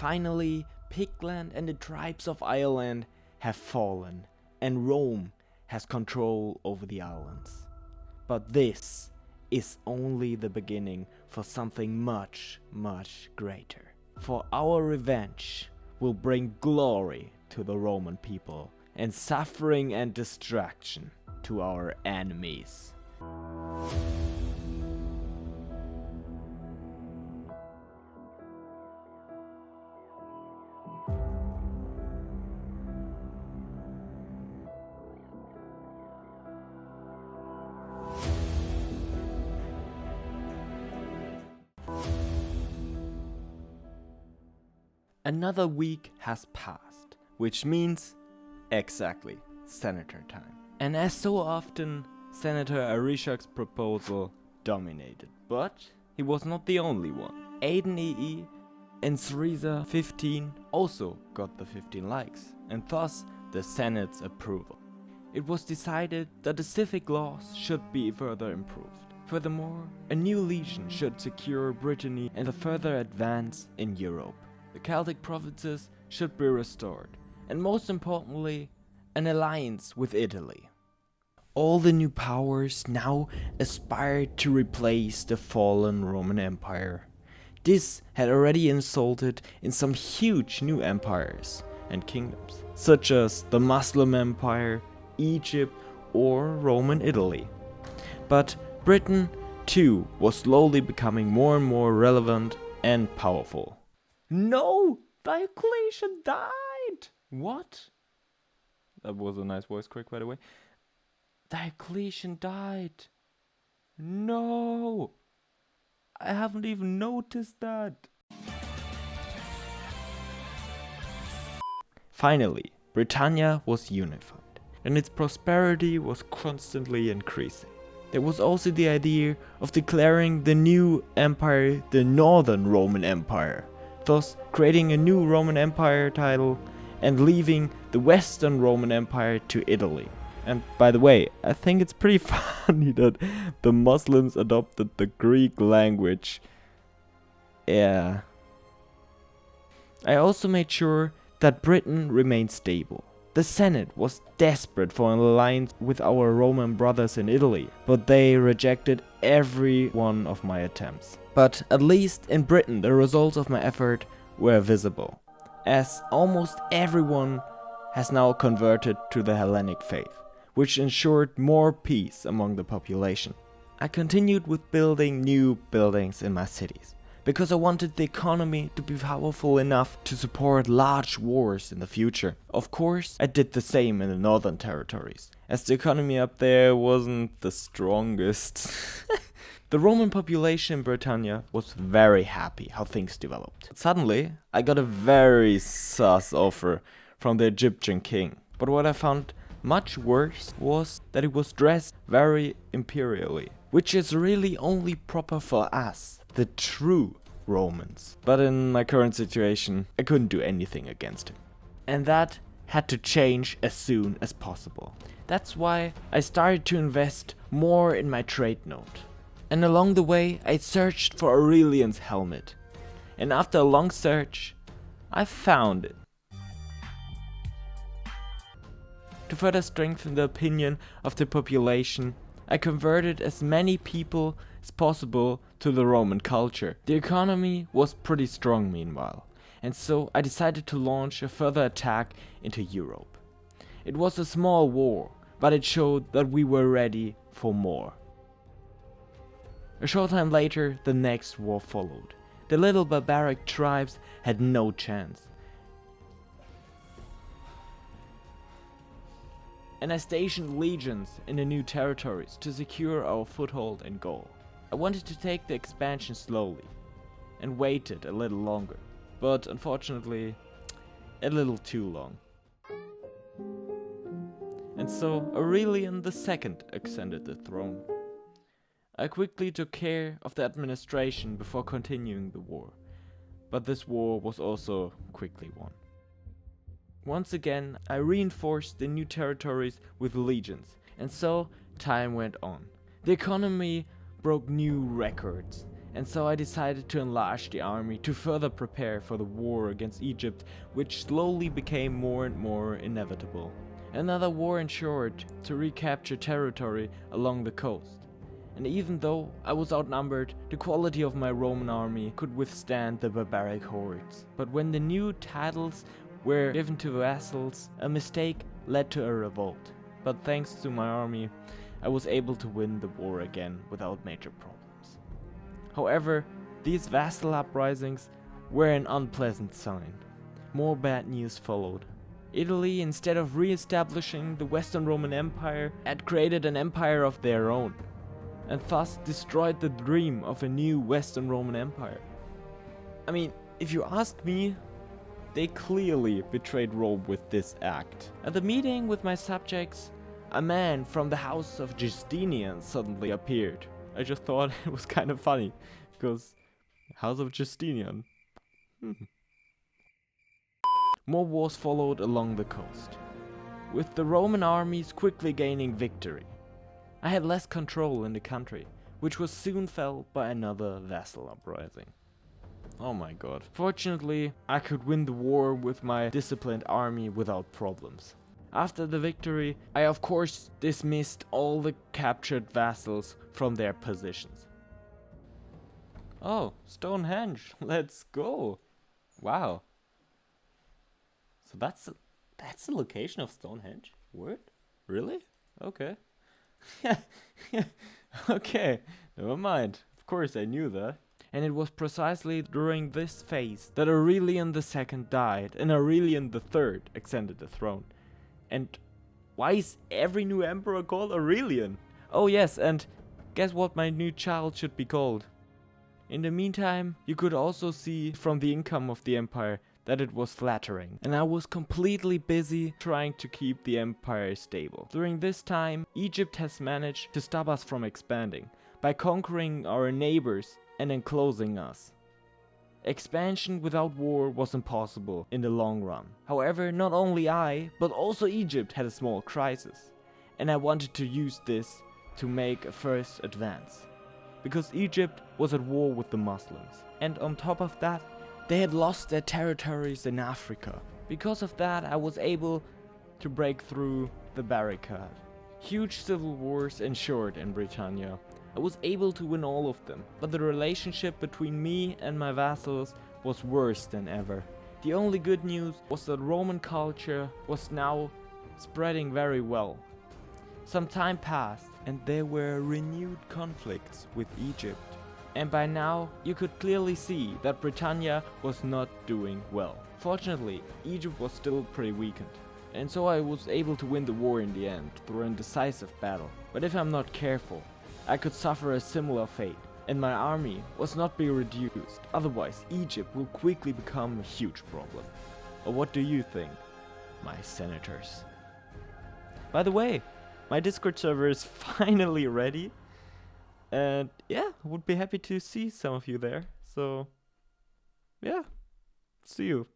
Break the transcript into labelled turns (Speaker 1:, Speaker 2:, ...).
Speaker 1: Finally, Pigland and the tribes of Ireland have fallen, and Rome has control over the islands. But this is only the beginning for something much, much greater. For our revenge will bring glory to the Roman people and suffering and destruction to our enemies. Another week has passed, which means exactly senator time. And as so often, Senator Arishak's proposal dominated. But he was not the only one. Aiden EE and Syriza 15 also got the 15 likes, and thus the Senate's approval. It was decided that the civic laws should be further improved. Furthermore, a new legion should secure Britannia and a further advance in Europe. The Celtic provinces should be restored, and most importantly, an alliance with Italy. All the new powers now aspired to replace the fallen Roman Empire. This had already resulted in some huge new empires and kingdoms, such as the Muslim Empire, Egypt, or Roman Italy. But Britain too was slowly becoming more and more relevant and powerful. No! Diocletian died! What? That was a nice voice crack, by the way. Diocletian died. No! I haven't even noticed that. Finally, Britannia was unified, and its prosperity was constantly increasing. There was also the idea of declaring the new empire the Northern Roman Empire, thus creating a new Roman Empire title and leaving the Western Roman Empire to Italy. And by the way, I think it's pretty funny that the Muslims adopted the Greek language. Yeah. I also made sure that Britain remained stable. The Senate was desperate for an alliance with our Roman brothers in Italy, but they rejected every one of my attempts. But at least in Britain the results of my effort were visible, as almost everyone has now converted to the Hellenic faith, which ensured more peace among the population. I continued with building new buildings in my cities, because I wanted the economy to be powerful enough to support large wars in the future. Of course, I did the same in the northern territories, as the economy up there wasn't the strongest. The Roman population in Britannia was very happy how things developed. Suddenly, I got a very sus offer from the Egyptian king. But what I found much worse was that it was dressed very imperially, which is really only proper for us, the true Romans. But in my current situation, I couldn't do anything against him. And that had to change as soon as possible. That's why I started to invest more in my trade node. And along the way, I searched for Aurelian's helmet. And after a long search, I found it. To further strengthen the opinion of the population, I converted as many people as possible to the Roman culture. The economy was pretty strong meanwhile, and so I decided to launch a further attack into Europe. It was a small war, but it showed that we were ready for more. A short time later, the next war followed. The little barbaric tribes had no chance. And I stationed legions in the new territories to secure our foothold in Gaul. I wanted to take the expansion slowly and waited a little longer, but unfortunately a little too long. And so Aurelian II ascended the throne. I quickly took care of the administration before continuing the war, but this war was also quickly won. Once again, I reinforced the new territories with legions, and so time went on. The economy broke new records, and so I decided to enlarge the army to further prepare for the war against Egypt, which slowly became more and more inevitable. Another war ensured to recapture territory along the coast. And even though I was outnumbered, the quality of my Roman army could withstand the barbaric hordes. But when the new titles were given to vassals, a mistake led to a revolt. But thanks to my army, I was able to win the war again without major problems. However, these vassal uprisings were an unpleasant sign. More bad news followed. Italy, instead of re-establishing the Western Roman Empire, had created an empire of their own, and thus destroyed the dream of a new Western Roman Empire. I mean, if you ask me, they clearly betrayed Rome with this act. At the meeting with my subjects, a man from the house of Justinian suddenly appeared. I just thought it was kind of funny, because House of Justinian. More wars followed along the coast, with the Roman armies quickly gaining victory. I had less control in the country, which was soon fell by another vassal uprising. Oh my god. Fortunately, I could win the war with my disciplined army without problems. After the victory, I of course dismissed all the captured vassals from their positions. Oh, Stonehenge, let's go! Wow. So that's the location of Stonehenge? Word? Really? Okay. Okay, never mind. Of course I knew that. And it was precisely during this phase that Aurelian II died and Aurelian III ascended the throne. And why is every new emperor called Aurelian? Oh yes, and guess what my new child should be called? In the meantime, you could also see from the income of the empire that it was flattering, and I was completely busy trying to keep the empire stable. During this time, Egypt has managed to stop us from expanding by conquering our neighbors and enclosing us. Expansion without war was impossible in the long run. However, not only I, but also Egypt had a small crisis, and I wanted to use this to make a first advance. Because Egypt was at war with the Muslims, and on top of that, they had lost their territories in Africa. Because of that, I was able to break through the barricade. Huge civil wars ensured in Britannia. I was able to win all of them, but the relationship between me and my vassals was worse than ever. The only good news was that Roman culture was now spreading very well. Some time passed and there were renewed conflicts with Egypt. And by now, you could clearly see that Britannia was not doing well. Fortunately, Egypt was still pretty weakened. And so I was able to win the war in the end, through a decisive battle. But if I'm not careful, I could suffer a similar fate, and my army was not be reduced. Otherwise, Egypt will quickly become a huge problem. Or what do you think, my senators? By the way, my Discord server is finally ready. And yeah, I would be happy to see some of you there. So yeah, see you.